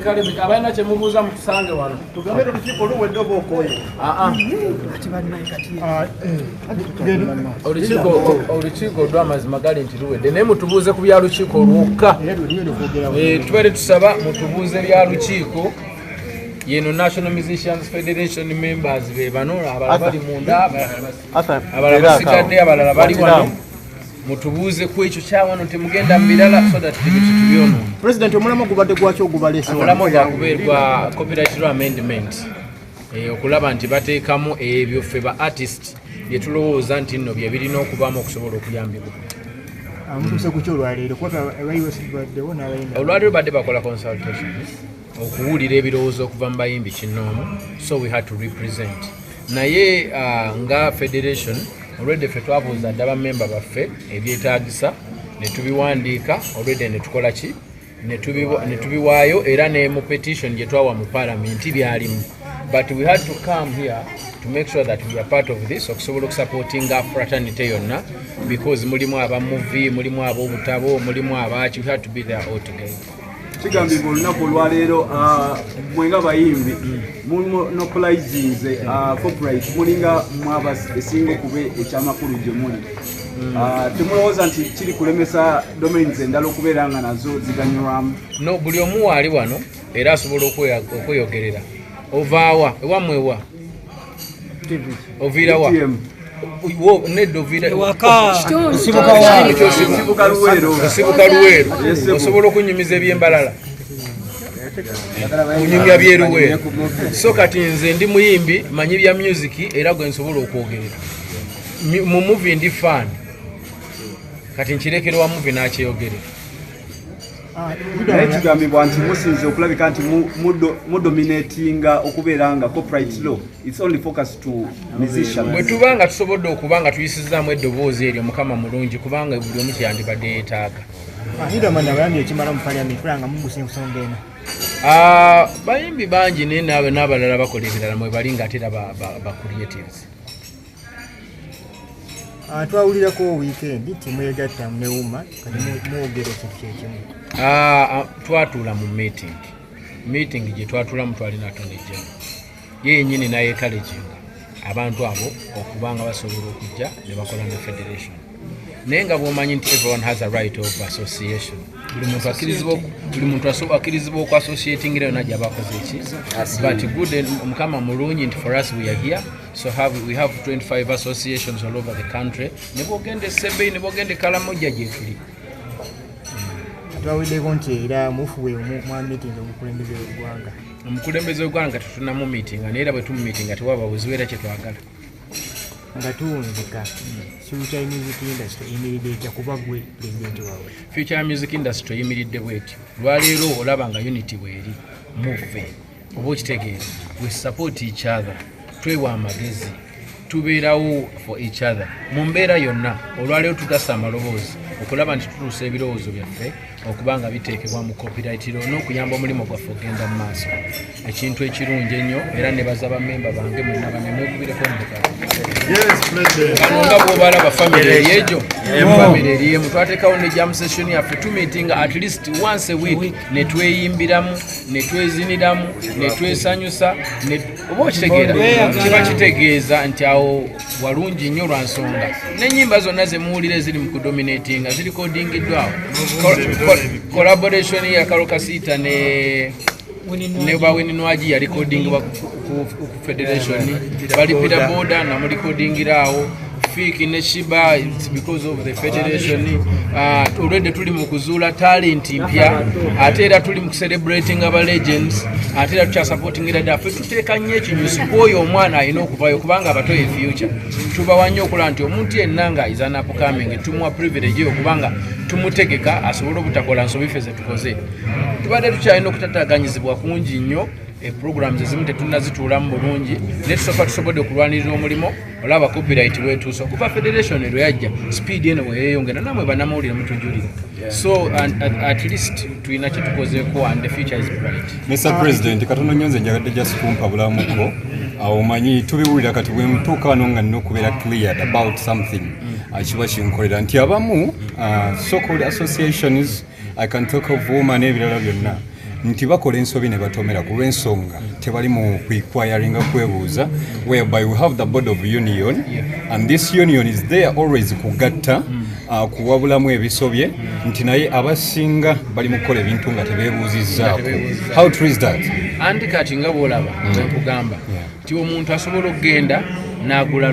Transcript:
Kale abaina kye mubuuza mutusange wano tugambe olukiiko luwedde oba okooye olukiiko olw'amazima gali nti luwedde naye mutubuuze ku bya lukiiko olwokka tubaire tusaba mutubuuze bya lukiiko yeno National Musicians Federation members be bano abalala bali munda abalala basigadde abalala bali wano mutubuuze ku ekyo kyawano temugenda mu birala so that tebitubyono President omulamo gubadde gwaki ogubalese omulamo gwakubeerwa copyright law amendment okulaba nti bateekamu ebyo ffe ba artist bye tulowooza nti nno bye birina okubaamu okusobola okuyambibwa olwaleero badde bakola consultation okuwulira ebirowoozo okuva mu bayimbi kinoomu so we had to represent naye nga federation already ffe twabuuza dda bamemba baffe ebyetaagisa ne tubiwandiika already ne tukola ki ne tubiwaayo era ne mu petition gye twawa mu parliament byalimu but we had to come here to make sure that we are part of this okusobola okusupportinga fraternity yonna because mulimu abamuvi mulimu ab'obutabo mulimu abaki we had to be there all together. Kigambibwa olunaku olwaleero mwenga bayimbi monopolizinze copyright mulinga mwaba esinga okube ekyamakulu gye muli temulowooza nti kiri kulemesa domains endala okubeera nga nazo ziganyulwamu? No, buli omu waali wano era asobola okweyogerera. Ovaawa ewamwewa oviirawa nedda sibuka luweero osobola okunyumiza ebyembalala kunyumya byeruweero so kati nze ndi muyimbi manyi bya music era gwe nsobola okwogerera mu movie ndi fan kati nkirekere wa movie n'akyeyogerera naye kigambibwa nti musinze okulabika nti mudominatinga okubeera nga copyright law it's only focused to musicians. Bwe tubanga tusobodde okubanga tuyisizaamu eddoboozi eryo mukama mulungi kubanga buli omu kyeyandibadde yeetaaga. Bayimbi bangi naye naawe n'abalala bakola ebirala mwe bali nga ate era ba creatives. Twawulirako weekend timwegatta neuma kati mwogere ekintu kyekimu. Twatuula mu meeting gye twatuulamu twalina Attorney General ye yennyini n'ayeekaleginga abantu abo okubanga basobola okujja ne bakola ne federation naye nga bw'omanyi nti everyone has a right of association buli muntu akirizibwa oku associating era yonna gy'abakoze eki but good mukama mulungi nti for us we are here so we have 25 associations all over the country ne bwogenda Sebei ne bwogenda Kalamoja gye tuli twawuliddeko nti era mufuwe mwa meeting omukulembeze w'eggwanga tetunamu meeting naye era bwe tumu meeting tewaba buzibu kye twagala nga tuwunzika future music industry eyimiridde etya kuba gwe president waabwe? Future music industry eyimiridde bwetyo lwaleero olaba nga unity bweri muffe oba okitegeera we support each other twewa amagezi tubeerawo for each other mu mbeera yonna olwaleero tugasa amaloboozi okulaba nti tutuusa ebirowoozo byaffe okubanga biteekebwa mu copyright law n'okuyamba omulimu gwaffe ogenda mu maaso ekintu ekirungi ennyo era ne baza bammemba bange mwenna banemwekubireko bano nga bw'obalaba famire eryegyo famire eryemu twateekawo ne jam session yaffe tumeetinga at least once a week ne tweyimbiramu ne tweziniramu ne twesanyusa oba okitegeera kiba kitegeeza nti awo walungi nnyo lwa nsonga n'ennyimba zonna ze muwulira eziri mu kudominatinga zirikodingiddwawo collaboration ya Karokasita ne baweninwaji ya recordingibwa ku federation balipira boda na mu recordingirawo Fiki ne Shiba because of the federation already tuli mu kuzuula talent mpya ate era tuli mu celebrating aba legends ate era tucha supporting era dafe tuteeka nnyo ekinyusi kwoyo omwana alina okuvayo kubanga abato e future tubawa nnyo okulaba nti omuntu yenna nga is an upcoming tumuwa privilege okubanga tumutegeka asobole obutakola nsobi ffe ze tukoze tubadde tukyalina okutataganyizibwa kungi nnyo programs ezimu tetunazituulamu bulungi naye tusooka tusobodde okulwanirira omulimo olaba copyright wetuusa okuva federation erwe yajja speed eno weyeeyongera namwe bannamawulire mutujulira so at least tulina kyetukozeeko and the future is bright. Mr. President, katono nyonze njagadde just kumpa bulamuko omanyi tubiwulira kati bwe mutuuka wano nga nina okubeera cleared about something kiba kinkolera nti abamu so-called associations I can talk of woman ebirala byonna nti bakola ensobi ne batomera ku lw'ensonga tebali mu kwequiringa kwebuuza whereby we have the board of union and this union is there always kugatta kuwabulamu ebisobye nti naye abasinga bali mu kukola ebintu nga tebeebuuzizzaako. How true is that? Anti kati nga bw'olaba nkugamba nti omuntu asobola okugenda n'agula